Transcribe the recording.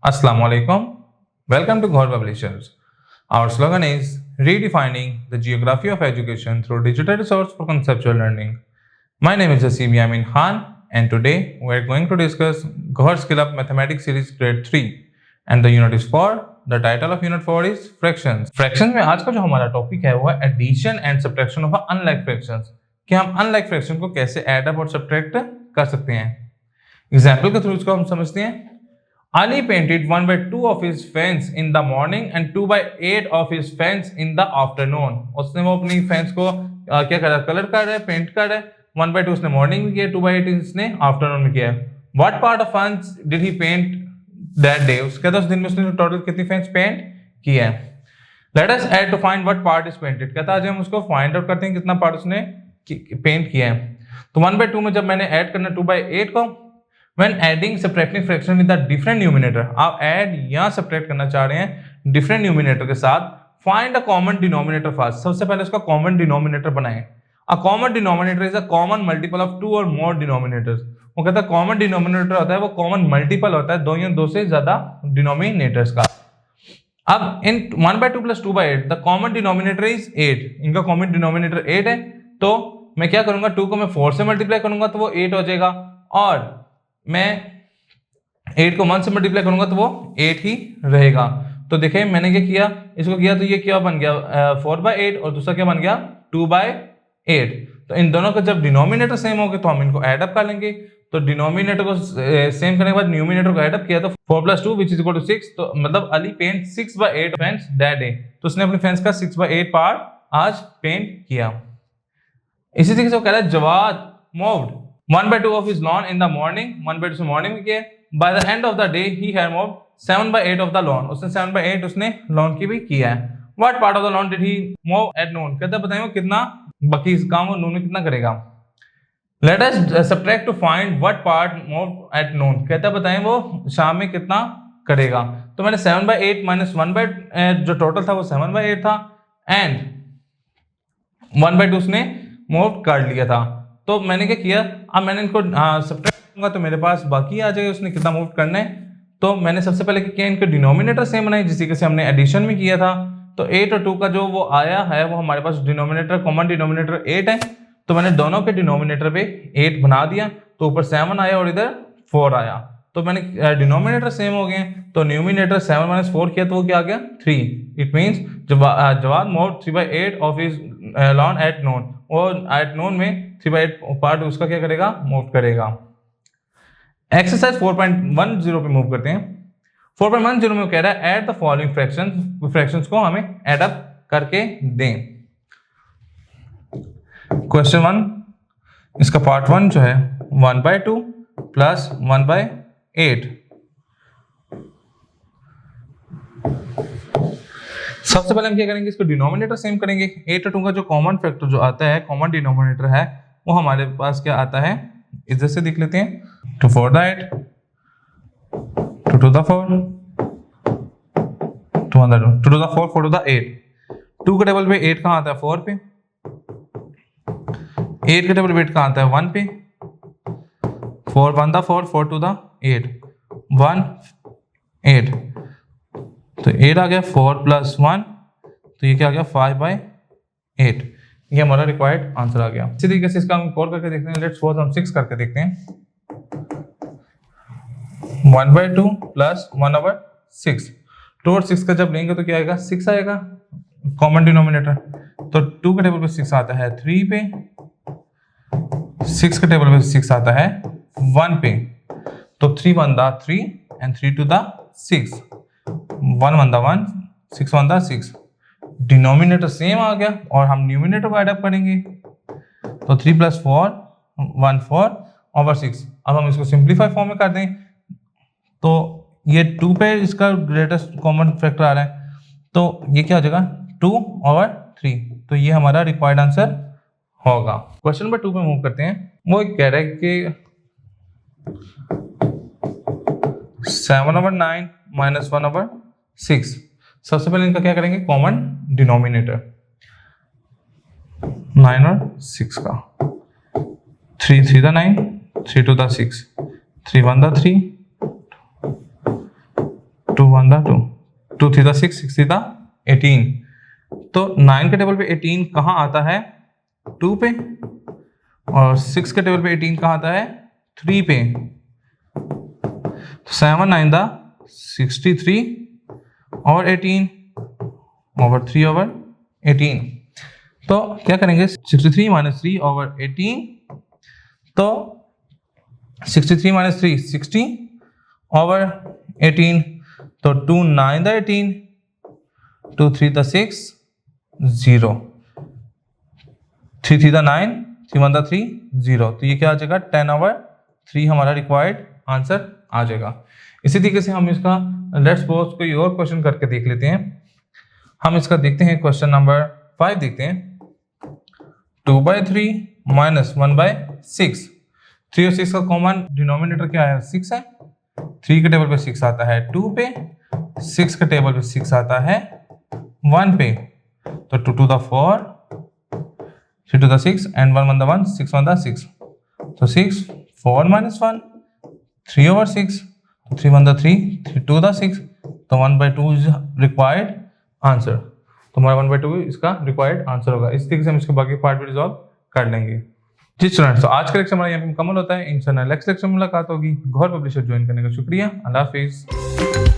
Assalamu alaikum. Welcome to Gaur Publishers. Our slogan is redefining the geography of education through digital resource for conceptual learning. My name is Asim Yamin Khan, and today we are going to discuss Gaur Skill Up Mathematics Series Grade 3, and the unit is 4. The title of unit 4 is fractions. Fractions में आज का जो हमारा topic है वो है addition and subtraction of unlike fractions, कि हम अनलाइक फ्रैक्शन को कैसे ऐड अप और सब्ट्रैक्ट कर सकते हैं। एग्जाम्पल के थ्रू इसको हम समझते हैं। Ali painted 1/2 of his fence in the morning and 2/8 of his fence in the afternoon. उसने वो अपनी फेंस को क्या कर रहा है, कलर कर रहा है, पेंट कर रहा है। 1/2 उसने मॉर्निंग में किया, 2/8 इसने आफ्टरनून में किया। What part of fence did he paint that day? उसके बाद उस दिन में उसने टोटल कितनी फेंस पेंट की है। Let us add to find what part is painted. कहता है आज हम उसको फाइंड आउट करते हैं कितना पार्ट उसने पेंट किया है। तो 1/2 में जब मैंने ऐड करना 2/8 को, When adding subtracting fraction with a different numerator, आप ऐड या सब्ट्रैक्ट करना चाह रहे हैं डिफरेंट न्यूमिनेटर के साथ, find a common denominator first. सबसे पहले उसका कॉमन डिनोमिनेटर बनाएं। A common denominator is a common multiple of two और मोर डिनोमिनेटर्स। वो कहता है कॉमन डिनोमिनेटर होता है वो कॉमन मल्टीपल होता है दो या दो से ज्यादा डिनोमिनेटर्स का। अब इन 1/2 plus 2/8 the common denominator is 8। इनका कॉमन डिनोमिनेटर 8 है, तो मैं क्या करूंगा, 2 को मैं 4 से मल्टीप्लाई करूंगा तो वो 8 हो जाएगा, और मैं 8 को 1 से मल्टीप्लाई करूंगा तो वो 8 ही रहेगा। तो देखिए मैंने क्या किया, इसको किया तो ये क्या बन गया 4/8 और दूसरा क्या बन गया 2/8। तो इन दोनों का जब डिनोमिनेटर सेम हो गए तो हम इनको ऐड अप कर लेंगे। तो डिनोमिनेटर को सेम करने के बाद न्यूमिनेटर को ऐड अप किया तो 4 + 2 विच इज इक्वल टू 6। तो मतलब Ali paint 6/8 fence that day. तो उसने अपने फेंस का 6/8 पार्ट आज पेंट किया। इसी तरीके से वो कह रहा है Jawad moved 1/2 of his lawn in the morning, 1/2 से मॉर्निंग में किया। By the end of the day he had moved 7/8 of the lawn। उसने 7/8 उसने लॉन की भी किया है। What part of the lawn did he move at noon? कहता है बताइए वो कितना बाकी इस काम को नून में कितना करेगा। Let us subtract to find what part moved at noon। कहता है बताइए वो शाम में कितना करेगा। तो मैंने 7/8 माइनस 1/8 जो टोटल था वो 7/8 था, एंड 1/2 उसने मूव कर लिया था। तो मैंने क्या किया, अब मैंने इनको सब्ट्रैक्ट करूंगा तो मेरे पास बाकी आ जाएगा उसने कितना मूव करना है। तो मैंने सबसे पहले क्या किया, इनके डिनोमिनेटर सेम बनाए जिस तरीके से हमने एडिशन में किया था। तो 8 और 2 का जो वो आया है वो हमारे पास डिनोमिनेटर कॉमन डिनोमिनेटर 8 है, तो मैंने दोनों के डिनोमिनेटर पे 8 बना दिया। तो ऊपर 7 आया और इधर 4 आया, तो मैंने डिनोमिनेटर सेम हो गए। तो न्यूमिनेटर 7 - 4 किया तो वो क्या आ गया 3। इट मीन्स जवाब move 3/8 of his lawn at noon, और एट नोन में 3/8 पार्ट उसका क्या करेगा, मूव करेगा। एक्सरसाइज 4.10 पे मूव करते हैं। 4.10 में कह रहा है ऐड द फॉलोइंग फ्रैक्शंस को हमें ऐड अप करके दें। क्वेश्चन 1 इसका पार्ट 1 जो है 1/2 प्लस 1/8। सबसे पहले हम क्या करेंगे, इसको डिनोमिनेटर सेम करेंगे। 8 और 2 का जो कॉमन फैक्टर जो आता है, कॉमन डिनोमिनेटर है, वो हमारे पास क्या आता है, इधर से देख लेते हैं। 2 4 the 8, 2 2 the 4, 2 1 the 2, 2 2 the 4, 4 2 the 8। 2 के टेबल पे 8 कहाँ आता है 4 पे, 8 के टेबल पे 8 कहाँ आता है 1 पे, 4 1 द 4, 4 2 द 8, 1 8। तो 8 आ गया, 4 + 1 तो ये क्या आ गया 5/8। ये हमारा रिक्वायर्ड आंसर आ गया। इसी तरीके से इसका हम 4 करके देखते हैं। लेट्स सपोज हम 6 करके देखते हैं। 1/2 प्लस 1/6, 2 और 6 का जब लेंगे तो क्या आएगा 6 आएगा कॉमन डिनोमिनेटर। तो 2 के टेबल पे 6 आता है 3 पे, 6 के टेबल पे 6 आता है 1 पे। तो 3 1 द 3 एंड 3 2 द 6, 1 1 द 1, 6 1 द 6। डिनोमिनेटर सेम आ गया और हम न्यूमिनेटर को ऐड अप करेंगे। तो 3 + 4 1 4/6। अब हम इसको सिंप्लीफाई फॉर्म में कर दें तो ये 2 पे इसका ग्रेटेस्ट कॉमन फैक्टर आ रहा है, तो ये क्या हो जाएगा 2/3। तो ये हमारा रिक्वायर्ड आंसर होगा। क्वेश्चन नंबर 2 पे मूव करते हैं। वो कह रहा है कि 7/9 - 1/6। सबसे पहले इनका क्या करेंगे, कॉमन डिनोमिनेटर 9 और 6 का। 3 3 द 9, 3 2 द 6, 3 1 द 3, 2 1 दा 2, 2 3 दा 6, 6 3 दा 18। तो 9 के टेबल पे 18 कहाँ आता है? 2 पे। और 6 के टेबल पे 18 कहाँ आता है? 3 पे। तो 7 9 दा 63 और 18 ओवर 3 ओवर 18। तो क्या करेंगे? 63 माइनस 3 ओवर 18। तो 63 माइनस 3 60 ओवर 18। तो 2 9 दा 18, 2 3 दा 6 0, 3 3 दा 9, 3 1 दा 3 0। तो ये क्या आ जाएगा? 10 ओवर 3 हमारा रिक्वायर्ड आंसर आ जाएगा। इसी तरीके से हम इसका लेट्स सपोज कोई और क्वेश्चन करके देख लेते हैं। हम इसका देखते हैं क्वेश्चन नंबर 5 देखते हैं। 2/3 माइनस 1/6। 3 और 6 का कॉमन डिनोमिनेटर क्या है? 6 है। 3 के टेबल पे 6 आता है 2 पे, 6 के टेबल पे 6 आता है 1 पे। तो 2 2 दा 4, 3 2 दा 6 एंड 1 1 दा 1, 6 1 दा 6। तो 6 4 माइनस 1 3 ओवर 6, 3 1 दा 3, 3 2 दा 6। तो 1/2 इज रिक्वायर्ड आंसर। तो हमारा 1/2 इसका रिक्वायर्ड आंसर होगा। इस तरीके से हम इसके बाकी पार्ट भी रिजॉल्व कर लेंगे। जी स्टूडेंट्स, तो आज का लेक्चर हमारा यहाँ पे मुकम्मल होता है। इंशाल्लाह नेक्स्ट लेक्चर में मुलाकात होगी। गौहर पब्लिशर ज्वाइन करने का शुक्रिया। अल्लाह हाफिज़।